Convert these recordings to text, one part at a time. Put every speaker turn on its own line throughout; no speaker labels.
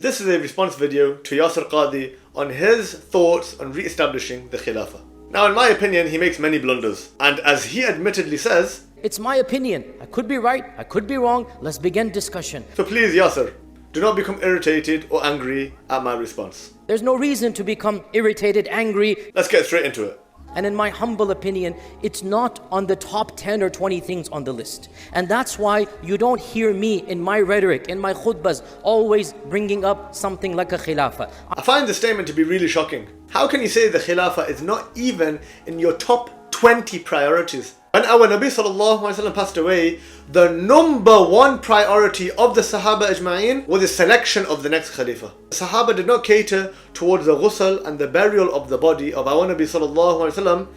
This is a response video to Yasir Qadhi on his thoughts on re-establishing the Khilafah. Now, in my opinion, he makes many blunders, and as he admittedly says,
it's my opinion. I could be right, I could be wrong. Let's begin discussion.
So please, Yasir, do not become irritated or angry at my response.
There's no reason to become irritated, angry.
Let's get straight into it.
And in my humble opinion, it's not on the top 10 or 20 things on the list. And that's why you don't hear me in my rhetoric, in my khutbahs, always bringing up something like a khilafah.
I find the statement to be really shocking. How can you say the Khilafah is not even in your top 20 priorities? When our Nabi sallallahu alaihi wasallam passed away, the number one priority of the Sahaba ajma'in was the selection of the next Khalifa. The Sahaba did not cater towards the ghusl and the burial of the body of our Nabi sallallahu alaihi wasallam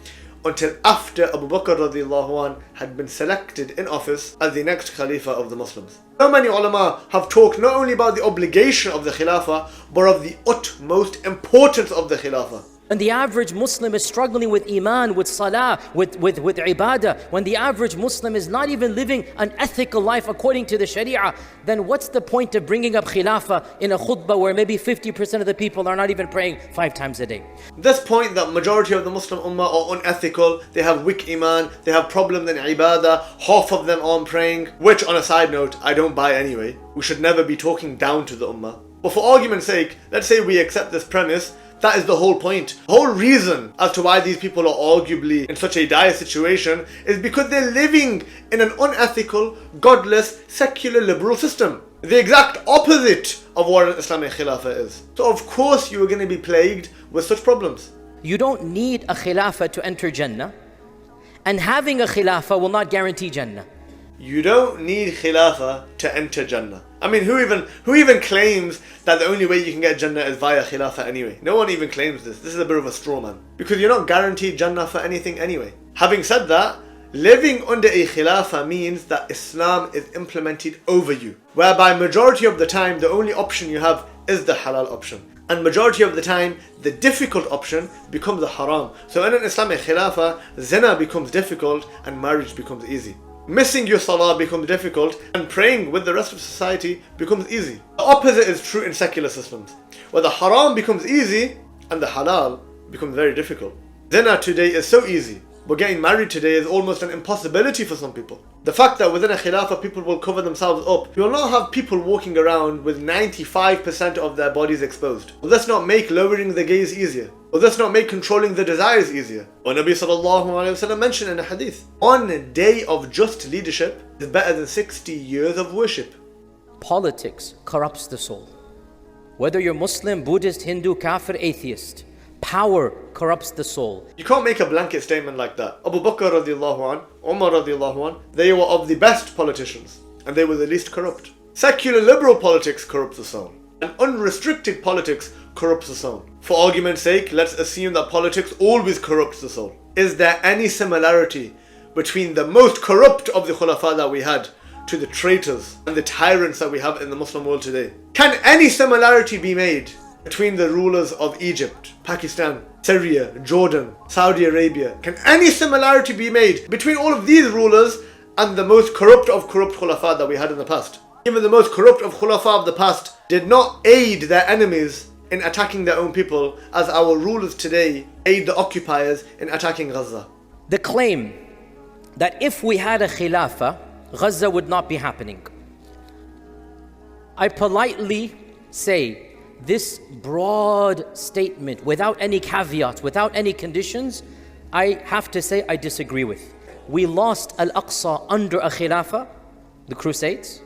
until after Abu Bakr radiallahu anh had been selected in office as the next Khalifa of the Muslims. So many ulama have talked not only about the obligation of the Khilafah, but of the utmost importance of the Khilafah.
And the average Muslim is struggling with iman, with salah, with ibadah. When the average Muslim is not even living an ethical life according to the sharia, then what's the point of bringing up khilafah in a khutbah where maybe 50% of the people are not even praying 5 times a day?
This point that majority of the Muslim ummah are unethical, they have weak iman, they have problems in ibadah, half of them aren't praying, which on a side note, I don't buy anyway. We should never be talking down to the ummah. But for argument's sake, let's say we accept this premise. That is the whole point. The whole reason as to why these people are arguably in such a dire situation is because they're living in an unethical, godless, secular, liberal system. The exact opposite of what an Islamic Khilafah is. So of course you are going to be plagued with such problems.
You don't need a Khilafah to enter Jannah, and having a Khilafah will not guarantee Jannah.
You don't need Khilafah to enter Jannah. I mean, who even claims that the only way you can get Jannah is via Khilafah anyway? No one even claims this. This is a bit of a straw man. Because you're not guaranteed Jannah for anything anyway. Having said that, living under a Khilafah means that Islam is implemented over you. Whereby majority of the time, the only option you have is the halal option. And majority of the time, the difficult option becomes the haram. So in an Islamic Khilafah, zina becomes difficult and marriage becomes easy. Missing your salah becomes difficult and praying with the rest of society becomes easy. The opposite is true in secular systems, where the haram becomes easy and the halal becomes very difficult. Zina today is so easy, but getting married today is almost an impossibility for some people. The fact that within a khilafah people will cover themselves up, you will not have people walking around with 95% of their bodies exposed. Will this not make lowering the gaze easier? Will this not make controlling the desires easier? Or Nabi sallallahu alaihi wasallam mentioned in a hadith, 1 day of just leadership is better than 60 years of worship.
Politics corrupts the soul. Whether you're Muslim, Buddhist, Hindu, Kafir, atheist, power corrupts the soul.
You can't make a blanket statement like that. Abu Bakr radiallahu anh, Umar radiallahu anh, they were of the best politicians and they were the least corrupt. Secular liberal politics corrupts the soul. And unrestricted politics corrupts the soul. For argument's sake, let's assume that politics always corrupts the soul. Is there any similarity between the most corrupt of the Khulafa that we had to the traitors and the tyrants that we have in the Muslim world today? Can any similarity be made between the rulers of Egypt, Pakistan, Syria, Jordan, Saudi Arabia? Can any similarity be made between all of these rulers and the most corrupt of corrupt Khulafa that we had in the past? Even the most corrupt of Khulafa of the past did not aid their enemies in attacking their own people as our rulers today aid the occupiers in attacking Gaza.
The claim that if we had a Khilafah, Gaza would not be happening. I politely say this broad statement without any caveats, without any conditions, I have to say I disagree with. We lost Al-Aqsa under a Khilafah, the Crusades,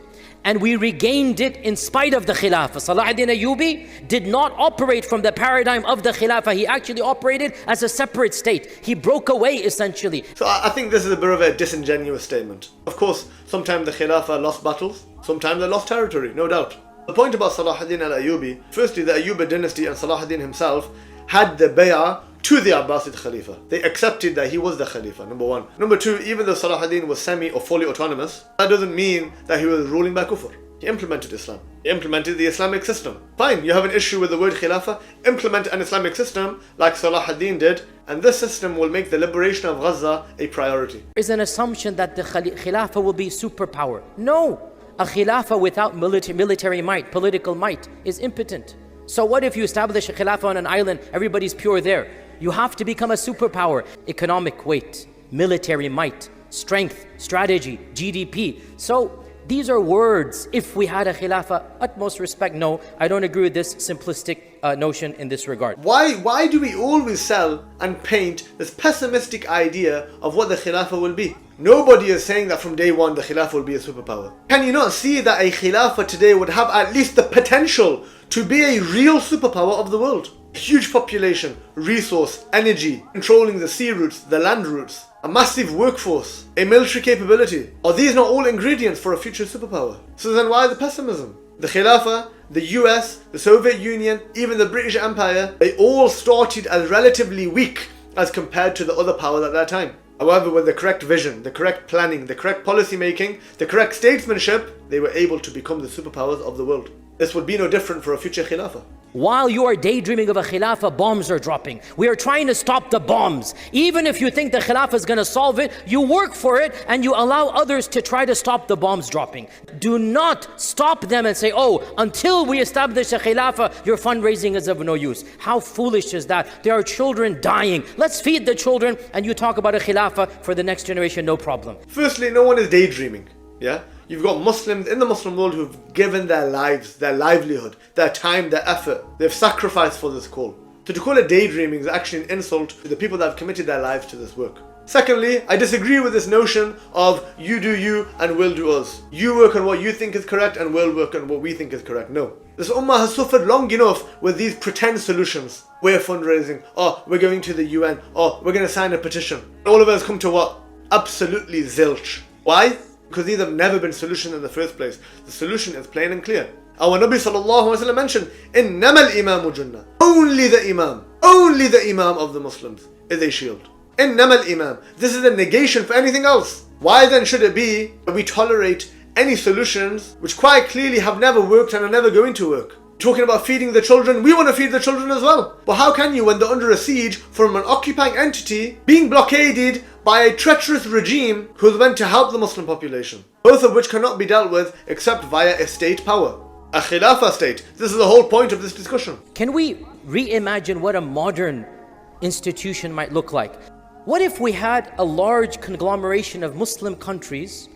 and we regained it in spite of the Khilafah. Salah ad-Din Ayyubi did not operate from the paradigm of the Khilafah. He actually operated as a separate state. He broke away essentially.
So I think this is a bit of a disingenuous statement. Of course, sometimes the Khilafah lost battles, sometimes they lost territory, no doubt. The point about Salah ad-Din al-Ayyubi, firstly the Ayyubid dynasty and Salah ad-Din himself had the bay'ah to the Abbasid Khalifa. They accepted that he was the Khalifa, number one. Number two, even though Salah ad-Din was semi or fully autonomous, that doesn't mean that he was ruling by kufr. He implemented Islam. He implemented the Islamic system. Fine, you have an issue with the word Khilafah, implement an Islamic system like Salah ad-Din did, and this system will make the liberation of Gaza a priority.
There is an assumption that the Khilafah will be superpower. No. A khilafah without military might, political might, is impotent. So what if you establish a khilafah on an island, everybody's pure there? You have to become a superpower. Economic weight, military might, strength, strategy, GDP. So these are words. If we had a khilafah, utmost respect, no, I don't agree with this simplistic notion in this regard.
Why do we always sell and paint this pessimistic idea of what the Khilafah will be? Nobody is saying that from day one the Khilafah will be a superpower. Can you not see that a Khilafah today would have at least the potential to be a real superpower of the world? Huge population, resource, energy, controlling the sea routes, the land routes, a massive workforce, a military capability. Are these not all ingredients for a future superpower? So then why the pessimism? The Khilafah, the US, the Soviet Union, even the British Empire, they all started as relatively weak as compared to the other powers at that time. However, with the correct vision, the correct planning, the correct policy making, the correct statesmanship, they were able to become the superpowers of the world. This would be no different for a future Khilafah.
While you are daydreaming of a khilafah, bombs are dropping. We are trying to stop the bombs. Even if you think the khilafah is going to solve it, you work for it and you allow others to try to stop the bombs dropping. Do not stop them and say, oh, until we establish a khilafah, your fundraising is of no use. How foolish is that? There are children dying. Let's feed the children and you talk about a khilafah for the next generation, no problem.
Firstly, no one is daydreaming. Yeah? You've got Muslims in the Muslim world who've given their lives, their livelihood, their time, their effort. They've sacrificed for this call. So to call it daydreaming is actually an insult to the people that have committed their lives to this work. Secondly, I disagree with this notion of you do you and we'll do us. You work on what you think is correct and we'll work on what we think is correct. No. This ummah has suffered long enough with these pretend solutions. We're fundraising. Oh, we're going to the UN. Oh, we're going to sign a petition. All of us come to what? Absolutely zilch. Why? Because these have never been solutions in the first place. The solution is plain and clear. Our Nabi sallallahu alaihi wasallam mentioned, "Innamal imamu junnah." Only the imam of the Muslims is a shield. Innamal imam. This is a negation for anything else. Why then should it be that we tolerate any solutions which quite clearly have never worked and are never going to work? Talking about feeding the children, we want to feed the children as well. But how can you when they're under a siege from an occupying entity, being blockaded by a treacherous regime who's meant to help the Muslim population? Both of which cannot be dealt with except via a state power. A Khilafah state. This is the whole point of this discussion.
Can we reimagine what a modern institution might look like? What if we had a large conglomeration of Muslim countries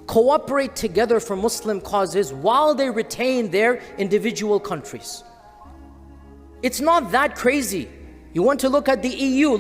cooperate together for Muslim causes while they retain their individual countries? It's not that crazy. You want to look at the EU,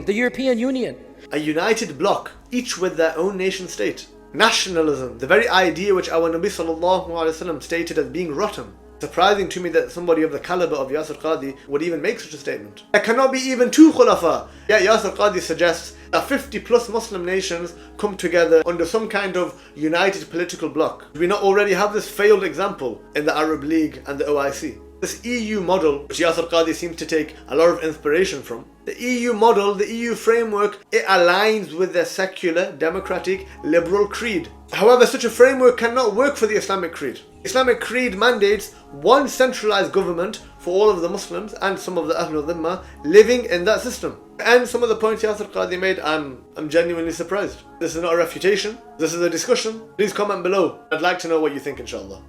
the European Union.
A united bloc, each with their own nation state. Nationalism, the very idea which our Nabi sallallahu alaihi wasallam stated as being rotten. Surprising to me that somebody of the caliber of Yasir Qadhi would even make such a statement. There cannot be even two khulafa. Yet Yasir Qadhi suggests that 50 plus Muslim nations come together under some kind of united political bloc. Do we not already have this failed example in the Arab League and the OIC? This EU model, which Yasir Qadhi seems to take a lot of inspiration from, the EU model, the EU framework, it aligns with their secular, democratic, liberal creed. However, such a framework cannot work for the Islamic creed. Islamic creed mandates one centralized government for all of the Muslims and some of the Ahlul Dhimma living in that system. And some of the points Yasir Qadhi made, I'm genuinely surprised. This is not a refutation, this is a discussion. Please comment below. I'd like to know what you think, inshallah.